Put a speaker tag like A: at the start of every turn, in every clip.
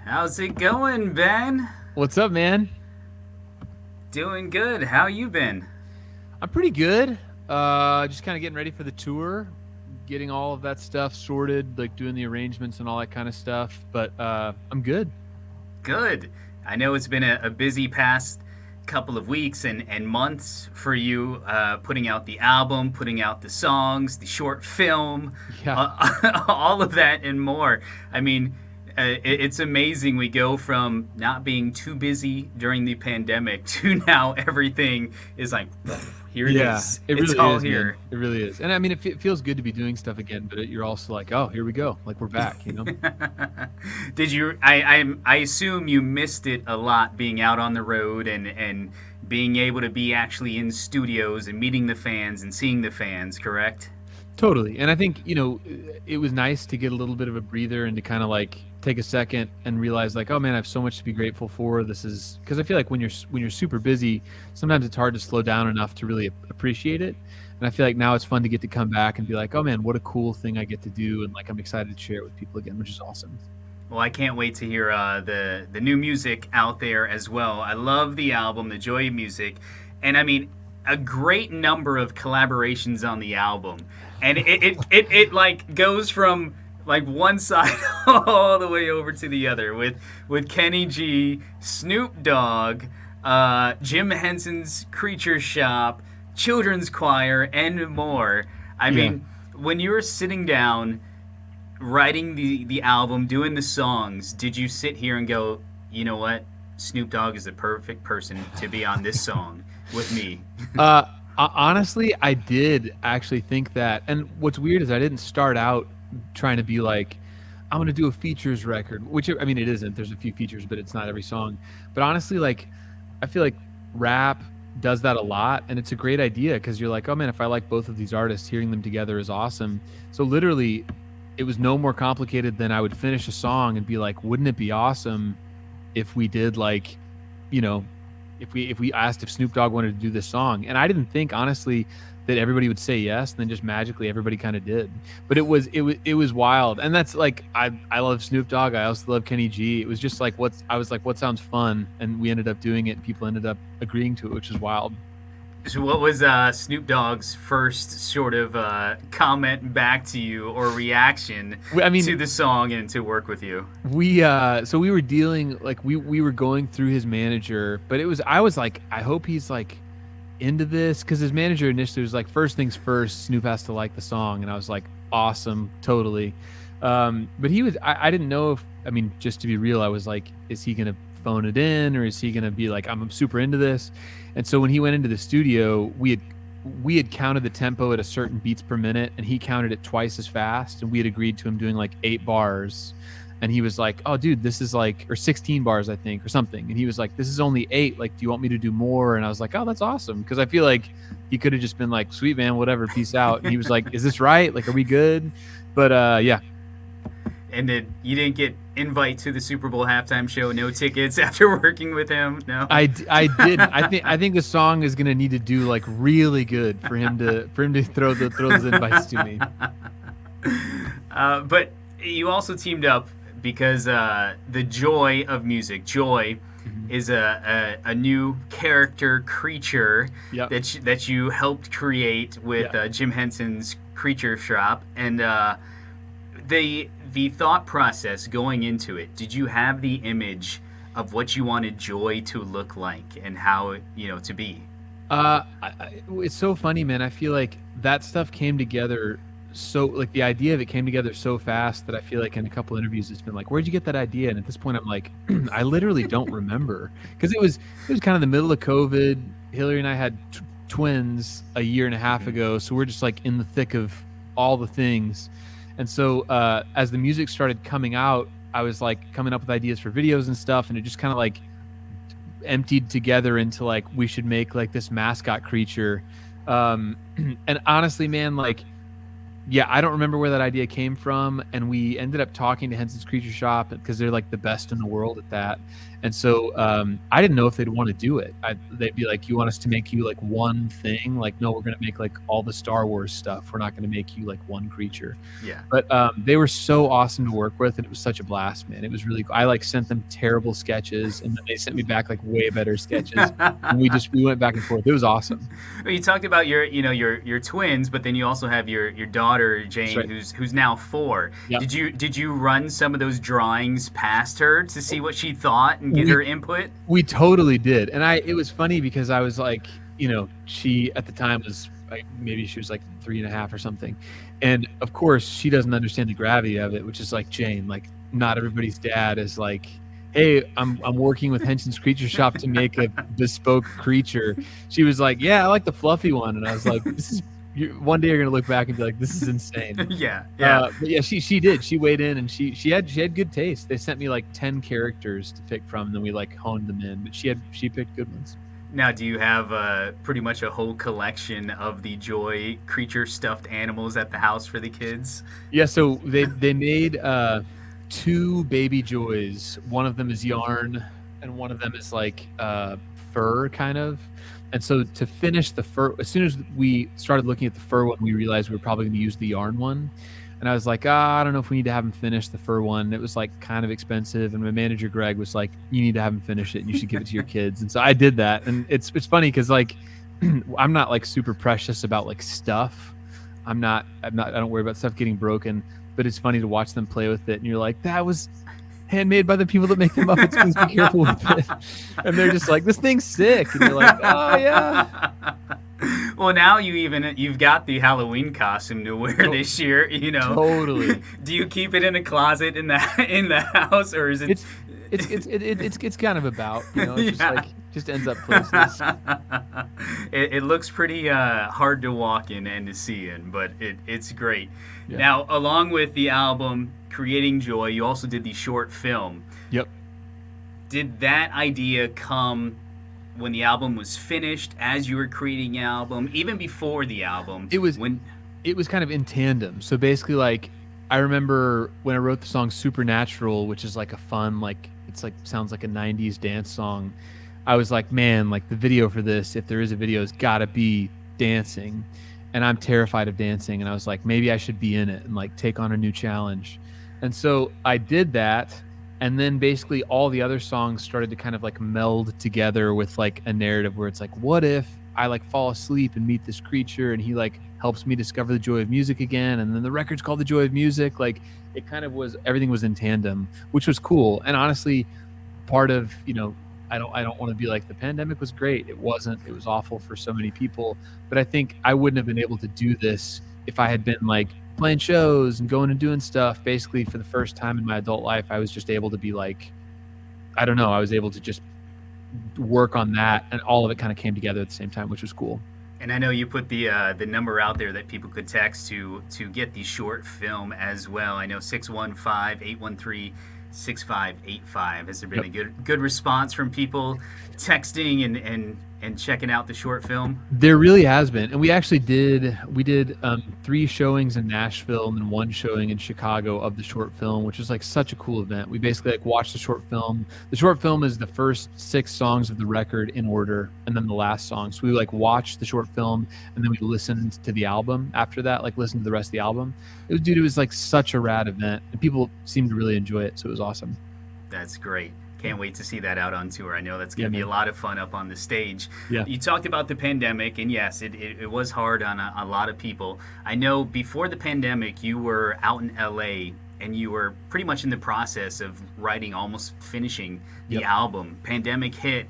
A: How's it going, Ben?
B: What's up, man?
A: Doing good. How you been?
B: I'm pretty good. Just kind of getting ready for the tour, getting all of that stuff sorted, like doing the arrangements and all that kind of stuff. But I'm good.
A: Good. I know it's been a busy past couple of weeks and months for you, putting out the album, putting out the songs, the short film,
B: Yeah,
A: all of that and more. I mean, it's amazing we go from not being too busy during the pandemic to now everything is like, here it
B: yeah,
A: is.
B: it
A: It's
B: really
A: all
B: is, man.
A: here.
B: It really is. And I mean, it feels good to be doing stuff again, but you're also like, oh, here we go. Like we're back.
A: Did you? I assume you missed it a lot being out on the road and being able to be actually in studios and meeting the fans and seeing the fans. Correct?
B: Totally. And I think, it was nice to get a little bit of a breather and to kind of like take a second and realize like, oh man, I have so much to be grateful for. This is because I feel like when you're super busy, sometimes it's hard to slow down enough to really appreciate it. And I feel like now it's fun to get to come back and be like, oh man, what a cool thing I get to do. And like, I'm excited to share it with people again, which is awesome.
A: Well, I can't wait to hear the new music out there as well. I love the album, the Joy of Music, and I mean a great number of collaborations on the album, and it like goes from like one side all the way over to the other with Kenny G, Snoop Dogg, Jim Henson's Creature Shop, Children's Choir, and more. I
B: Yeah.
A: mean, when you were sitting down writing the album, doing the songs, did you sit here and go, you know what, Snoop Dogg is the perfect person to be on this song with me?
B: Uh, Honestly, I did actually think that. And what's weird is I didn't start out trying to be like, I'm gonna do a features record, which I mean it isn't. There's a few features, but it's not every song. But honestly, like I feel like rap does that a lot, and it's a great idea because you're like, oh man, if I like both of these artists, hearing them together is awesome. So literally, it was no more complicated than I would finish a song and be like, wouldn't it be awesome if we did like, you know, if we asked if Snoop Dogg wanted to do this song, and I didn't think honestly that everybody would say yes, and then just magically everybody kind of did. But it was wild, and that's like I love Snoop Dogg. I also love Kenny G. It was just like I was like, what sounds fun, and we ended up doing it. And people ended up agreeing to it, which is wild.
A: So what was Snoop Dogg's first sort of comment back to you or reaction
B: I
A: to
B: mean,
A: the song and to work with you?
B: we were dealing like we were going through his manager, but I was like, I hope he's like into this because his manager initially was like, first things first, Snoop has to like the song, and I was like, awesome, totally. But I didn't know if, I mean, just to be real, I was like, is he gonna phone it in, or is he gonna be like, I'm super into this? And so when he went into the studio, we had counted the tempo at a certain beats per minute, and he counted it twice as fast, and we had agreed to him doing like 8 bars. And he was like, oh dude, this is like, or 16 bars I think, or something, and he was like, this is only 8, like do you want me to do more? And I was like, oh, that's awesome, because I feel like he could have just been like, sweet man, whatever, peace out. And he was like, is this right, like are we good? But yeah.
A: And you didn't get invite to the Super Bowl halftime show, no tickets after working with him? No.
B: I didn't. I think the song is gonna need to do like really good for him to throw those invites to me.
A: But you also teamed up because the Joy of Music, Joy,
B: Mhm.
A: is a new character creature
B: Yep.
A: that you helped create with
B: Yeah.
A: Jim Henson's Creature Shop, and the thought process going into it. Did you have the image of what you wanted Joy to look like and how to be?
B: It's so funny, man. I feel like that stuff came together so, like the idea of it came together so fast that I feel like in a couple interviews it's been like, where'd you get that idea? And at this point I'm like, I literally don't remember, because it was kind of the middle of COVID. Hillary and I had twins a year and a half
A: Mhm.
B: ago, so we're just like in the thick of all the things. And so as the music started coming out, I was like coming up with ideas for videos and stuff, and it just kind of like emptied together into like, we should make like this mascot creature. And honestly, man, like Yeah, I don't remember where that idea came from, and we ended up talking to Henson's Creature Shop because they're like the best in the world at that. And so I didn't know if they'd want to do it. They'd be like, "You want us to make you like one thing?" Like, no, we're going to make like all the Star Wars stuff. We're not going to make you like one creature.
A: Yeah.
B: But they were so awesome to work with, and it was such a blast, man. It was really cool. I like sent them terrible sketches, and then they sent me back like way better sketches, and we went back and forth. It was awesome.
A: Well, you talked about your twins, but then you also have your daughter Jane,
B: Right.
A: who's now 4.
B: Yep.
A: Did you run some of those drawings past her to see what she thought and get her input?
B: We totally did, and it was funny because I was like, she at the time was like, maybe she was like 3.5 or something, and of course she doesn't understand the gravity of it, which is like, Jane, like not everybody's dad is like, hey, I'm working with Henson's Creature Shop to make a bespoke creature. She was like, yeah, I like the fluffy one, and I was like, one day you're gonna look back and be like, this is insane.
A: Yeah.
B: But yeah, she did. She weighed in, and she had good taste. They sent me like 10 characters to pick from, and then we like honed them in. But she picked good ones.
A: Now, do you have pretty much a whole collection of the Joy creature stuffed animals at the house for the kids?
B: Yeah, so they made 2 baby Joys. One of them is yarn, and one of them is like fur, kind of. And so to finish the fur, as soon as we started looking at the fur one, we realized we were probably going to use the yarn one. And I was like, I don't know if we need to have him finish the fur one. It was like kind of expensive. And my manager, Greg, was like, you need to have him finish it and you should give it to your kids. And so I did that. And it's funny because like, I'm not like super precious about like stuff. I don't worry about stuff getting broken, but it's funny to watch them play with it. And you're like, that was handmade by the people that make the Muppets. Please be careful with it. And they're just like, this thing's sick. And you're like, oh yeah.
A: Well, now you've got the Halloween costume to wear this year.
B: Totally.
A: Do you keep it in a closet in the house, or is it?
B: It's kind of about, it's just like just ends up places.
A: It looks pretty hard to walk in and to see in, but it's great.
B: Yeah.
A: Now, along with the album Creating Joy, you also did the short film.
B: Yep.
A: Did that idea come when the album was finished, as you were creating the album, even before the album?
B: It was kind of in tandem. So basically, like, I remember when I wrote the song Supernatural, which is like a fun, like, it's like sounds like a 90s dance song. I was like, man, like the video for this, if there is a video, has got to be dancing. And I'm terrified of dancing. And I was like, maybe I should be in it and like take on a new challenge. And so I did that. And then basically all the other songs started to kind of like meld together with like a narrative where it's like, what if I like fall asleep and meet this creature and he like helps me discover the joy of music again? And then the record's called The Joy of Music. Like it kind of was, everything was in tandem, which was cool. And honestly, part of, I don't want to be like, the pandemic was great. It wasn't. It was awful for so many people. But I think I wouldn't have been able to do this if I had been like playing shows and going and doing stuff. Basically, for the first time in my adult life, I was just able to be like, I don't know, I was able to just work on that, and all of it kind of came together at the same time, which was cool.
A: And I know you put the number out there that people could text to get the short film as well. I know 615-813-6585. Has there been a good response from people texting and checking out the short film?
B: There really has been. And we actually did 3 showings in Nashville and then 1 showing in Chicago of the short film, which was like such a cool event. We basically like watched the short film. The short film is the first 6 songs of the record in order, and then the last song. So we like watched the short film and then we listened to the album after that, like listened to the rest of the album. It was like such a rad event, and people seemed to really enjoy it. So it was awesome.
A: That's great. Can't wait to see that out on tour. I know that's going to be a lot of fun up on the stage.
B: Yeah.
A: You talked about the pandemic, and yes, it was hard on a lot of people. I know before the pandemic, you were out in LA, and you were pretty much in the process of writing, almost finishing the album. Pandemic hit,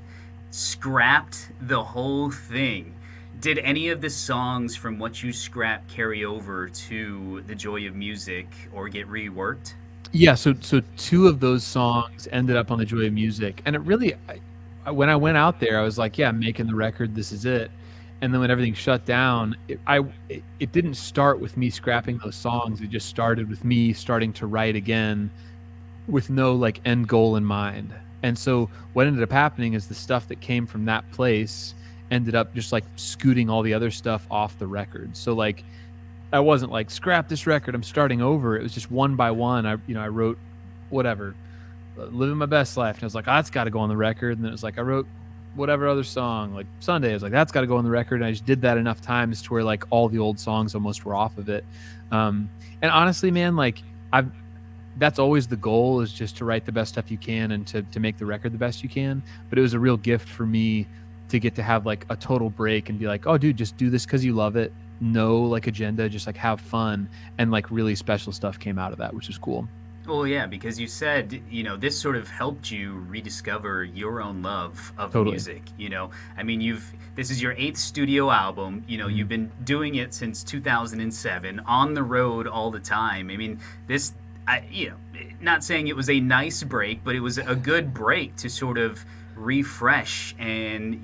A: scrapped the whole thing. Did any of the songs from what you scrapped carry over to The Joy of Music or get reworked?
B: Yeah, so 2 of those songs ended up on The Joy of Music, and it really, when I went out there, I was like, yeah, I'm making the record, this is it. And then when everything shut down, it didn't start with me scrapping those songs. It just started with me starting to write again with no like end goal in mind. And so what ended up happening is the stuff that came from that place ended up just like scooting all the other stuff off the record. So like I wasn't like scrap this record, I'm starting over. It was just one by one. I wrote whatever, living my best life, and I was like, oh, that's got to go on the record. And then it was like I wrote whatever other song, like Sunday. I was like, that's got to go on the record. And I just did that enough times to where like all the old songs almost were off of it. And honestly, man, like I've that's always the goal, is just to write the best stuff you can and to make the record the best you can. But it was a real gift for me to get to have like a total break and be like, oh dude, just do this because you love it. No like agenda, just like have fun. And like really special stuff came out of that, which is cool.
A: Well, yeah, because you said, this sort of helped you rediscover your own love of
B: Totally.
A: music. I mean, this is your eighth studio album. You've been doing it since 2007, on the road all the time. I mean, not saying it was a nice break, but it was a good break to sort of refresh and,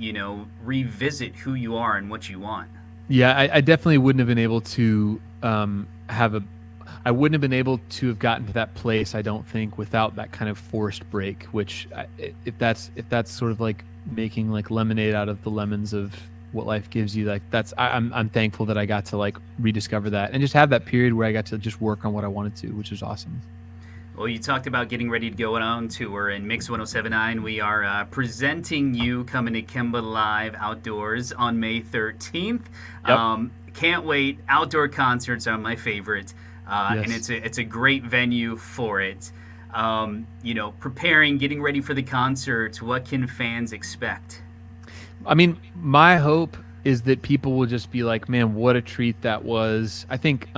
A: revisit who you are and what you want.
B: Yeah, I definitely wouldn't have been able to I wouldn't have been able to have gotten to that place, I don't think, without that kind of forced break. Which, if that's sort of like making like lemonade out of the lemons of what life gives you, like I'm thankful that I got to like rediscover that and just have that period where I got to just work on what I wanted to, which is awesome.
A: Well, you talked about getting ready to go on tour, and Mix 1079, we are presenting you coming to Kimba Live Outdoors on May 13th.
B: Yep.
A: Can't wait. Outdoor concerts are my favorite,
B: Yes.
A: and it's a great venue for it. Preparing, getting ready for the concert, what can fans expect?
B: I mean, my hope is that people will just be like, man, what a treat that was. I think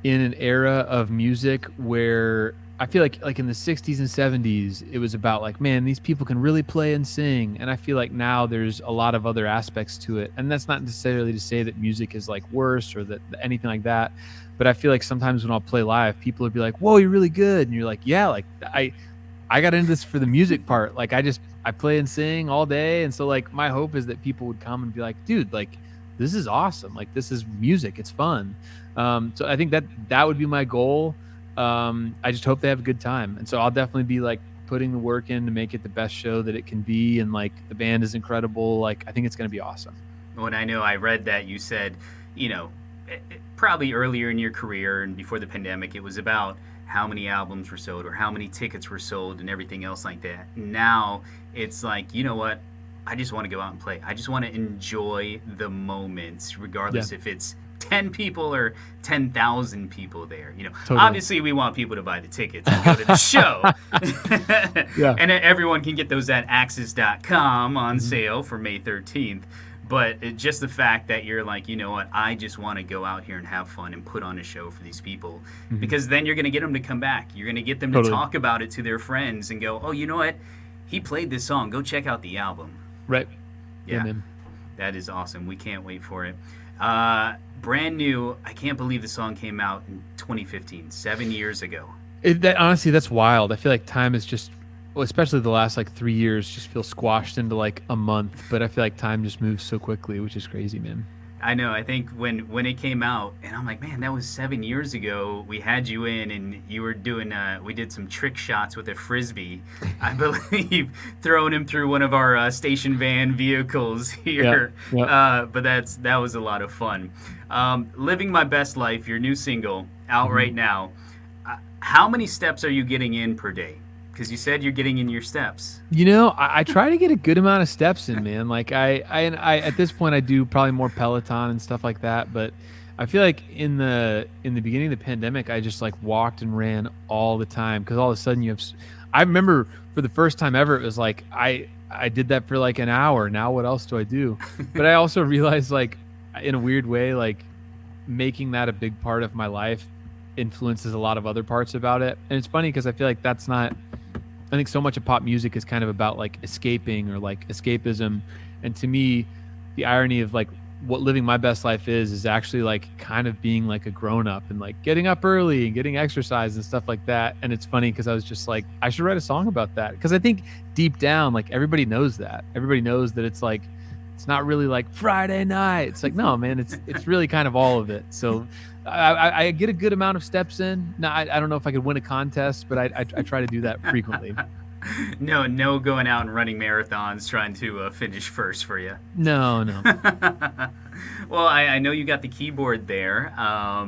B: in an era of music where I feel like in the 60s and 70s, it was about like, man, these people can really play and sing. And I feel like now there's a lot of other aspects to it. And that's not necessarily to say that music is like worse or that anything like that. But I feel like sometimes when I'll play live, people will be like, whoa, you're really good. And you're like, yeah, like I got into this for the music part. Like I play and sing all day. And so like my hope is that people would come and be like, dude, like this is awesome. Like this is music. It's fun. So I think that would be my goal. I just hope they have a good time. And so I'll definitely be like putting the work in to make it the best show that it can be. And like the band is incredible. Like I think it's going to be awesome.
A: When I know I read that you said, probably earlier in your career and before the pandemic, it was about how many albums were sold or how many tickets were sold and everything else like that. Now it's like, you know what? I just want to go out and play. I just want to enjoy the moments, regardless if it's 10 people or 10,000 people there.
B: Totally.
A: Obviously we want people to buy the tickets and go to the show.
B: Yeah.
A: And everyone can get those at axis.com on sale for May 13th. But just the fact that you're like, you know what, I just want to go out here and have fun and put on a show for these people. Because then you're going to get them to come back. You're going to get them to talk about it to their friends and go, oh, you know what, he played this song. Go check out the album.
B: Right.
A: Yeah,
B: man.
A: That is awesome. We can't wait for it. Brand new. I can't believe the song came out in 2015, 7 years ago.
B: Honestly, that's wild. I feel like time is just, well, especially the last like 3 years, just feel squashed into like a month. But I feel like time just moves so quickly, which is crazy, man.
A: I know. I think when it came out, and I'm like, man, that was 7 years ago. We had you in, and you were doing. We did some trick shots with a frisbee, I believe, throwing him through one of our station van vehicles here.
B: Yeah.
A: But that was a lot of fun. Living My Best Life, your new single, out right now. How many steps are you getting in per day? Because you said you're getting in your steps.
B: I try to get a good amount of steps in, man. Like I at this point I do probably more Peloton and stuff like that. But I feel like in the beginning of the pandemic, I just like walked and ran all the time because all of a sudden I remember for the first time ever, it was like I did that for like an hour. Now what else do I do? But I also realized like in a weird way, like making that a big part of my life influences a lot of other parts about it. And it's funny because I feel like I think so much of pop music is kind of about like escaping or like escapism. And to me, the irony of like what living my best life is actually like kind of being like a grown up and like getting up early and getting exercise and stuff like that. And it's funny because I was just like, I should write a song about that. Because I think deep down, like everybody knows that. Everybody knows that it's like, it's not really like Friday night. It's like, no, man, it's really kind of all of it. So I get a good amount of steps in. Now, I don't know if I could win a contest, but I try to do that frequently.
A: No going out and running marathons trying to finish first for you.
B: No.
A: Well, I know you got the keyboard there.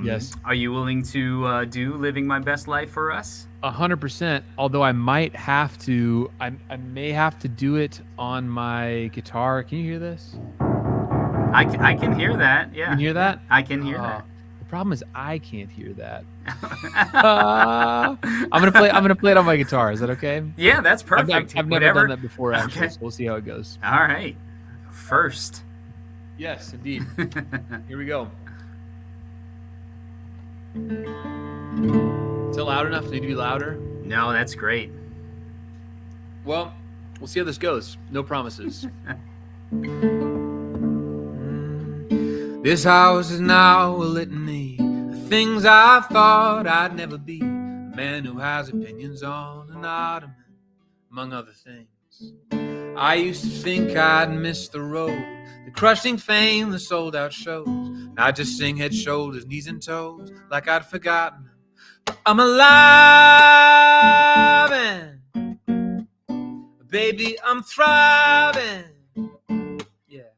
B: Yes.
A: Are you willing to do "Living My Best Life" for us?
B: 100%. Although I might have to, I may have to do it on my guitar. Can you hear this?
A: I can hear that.
B: You can
A: Yeah,
B: hear
A: yeah,
B: that?
A: I can hear that.
B: The problem is I can't hear that. I'm gonna play it on my guitar. Is that okay?
A: Yeah, that's perfect.
B: I've never
A: Whatever.
B: done that before, actually.
A: Okay.
B: So we'll see how it goes.
A: All right. First.
B: Yes, indeed. Here we go. Is it loud enough? Need to be louder?
A: No, that's great.
B: Well, we'll see how this goes. No promises. This house is now a litany of things I thought I'd never be. A man who has opinions on an ottoman, among other things. I used to think I'd miss the road, the crushing fame, the sold out shows. And I just sing head, shoulders, knees and toes like I'd forgotten. I'm alive and baby, I'm thriving. Yeah.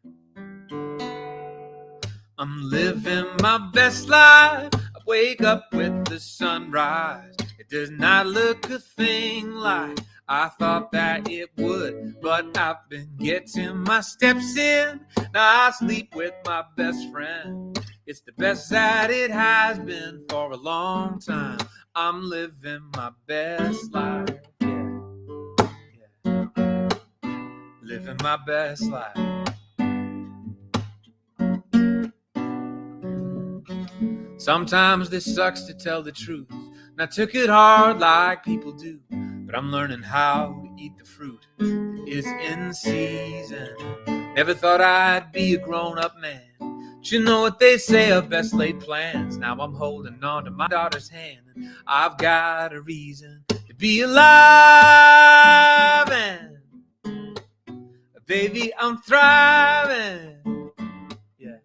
B: I'm living my best life. I wake up with the sunrise. It does not look a thing like I thought that it would, but I've been getting my steps in. Now I sleep with my best friend. It's the best that it has been for a long time. I'm living my best life. Yeah. Yeah. Living my best life. Sometimes this sucks to tell the truth, and I took it hard like people do. But I'm learning how to eat the fruit that is in season. Never thought I'd be a grown-up man. But you know what they say of best laid plans. Now I'm holding on to my daughter's hand, and I've got a reason to be alive. And baby, I'm thriving. Yeah.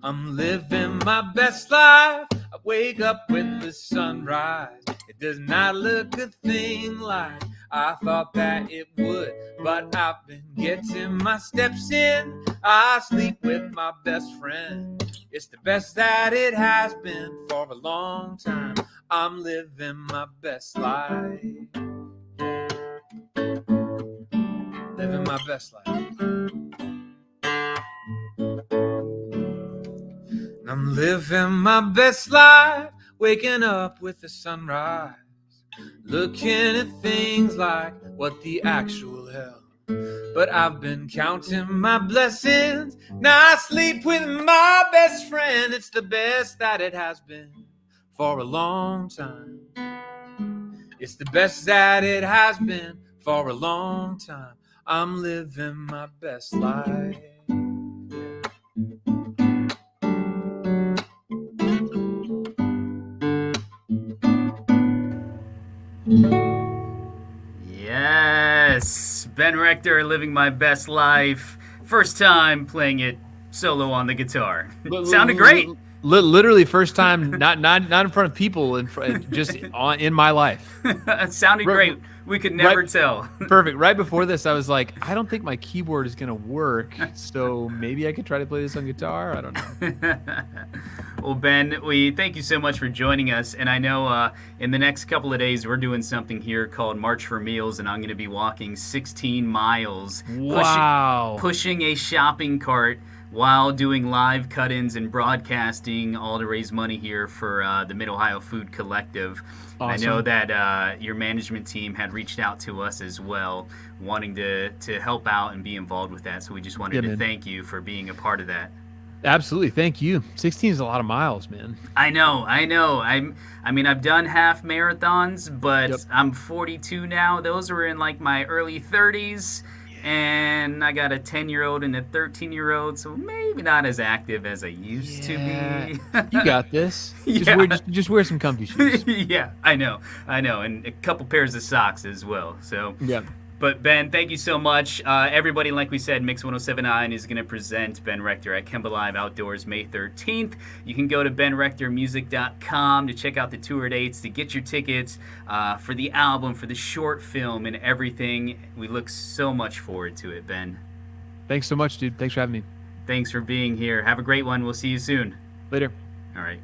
B: I'm living my best life. I wake up with the sunrise. It does not look a thing like I thought that it would, but I've been getting my steps in. I sleep with my best friend. It's the best that it has been for a long time. I'm living my best life. Living my best life. I'm living my best life, waking up with the sunrise, looking at things like what the actual hell. But I've been counting my blessings. Now I sleep with my best friend. It's the best that it has been for a long time. It's the best that it has been for a long time. I'm living my best life.
A: Yes, Ben Rector, "Living My Best Life." First time playing it solo on the guitar. Sounded great.
B: Literally first time, not in front of people, just in my life.
A: Sounded great. We could never tell.
B: Perfect. Right before this, I was like, I don't think my keyboard is gonna work, so maybe I could try to play this on guitar. I don't know.
A: Well, Ben, we thank you so much for joining us, and I know in the next couple of days we're doing something here called March for Meals, and I'm going to be walking 16 miles,
B: Wow.
A: pushing a shopping cart while doing live cut-ins and broadcasting, all to raise money here for the Mid-Ohio Food Collective.
B: Awesome.
A: I know that your management team had reached out to us as well, wanting to help out and be involved with that, so we just wanted to thank you for being a part of that.
B: Absolutely. Thank you. 16 is a lot of miles, man.
A: I know. I mean, I've done half marathons, but I'm 42 now. Those were in like my early 30s. And I got a 10-year-old and a 13-year-old, so maybe not as active as I used to be.
B: You got this. Just wear some comfy shoes.
A: Yeah, I know. And a couple pairs of socks as well. So
B: yeah.
A: But Ben, thank you so much. Everybody, like we said, Mix 1079 is going to present Ben Rector at Kemba Live Outdoors May 13th. You can go to benrectormusic.com to check out the tour dates, to get your tickets for the album, for the short film, and everything. We look so much forward to it, Ben.
B: Thanks so much, dude. Thanks for having me.
A: Thanks for being here. Have a great one. We'll see you soon.
B: Later.
A: All right.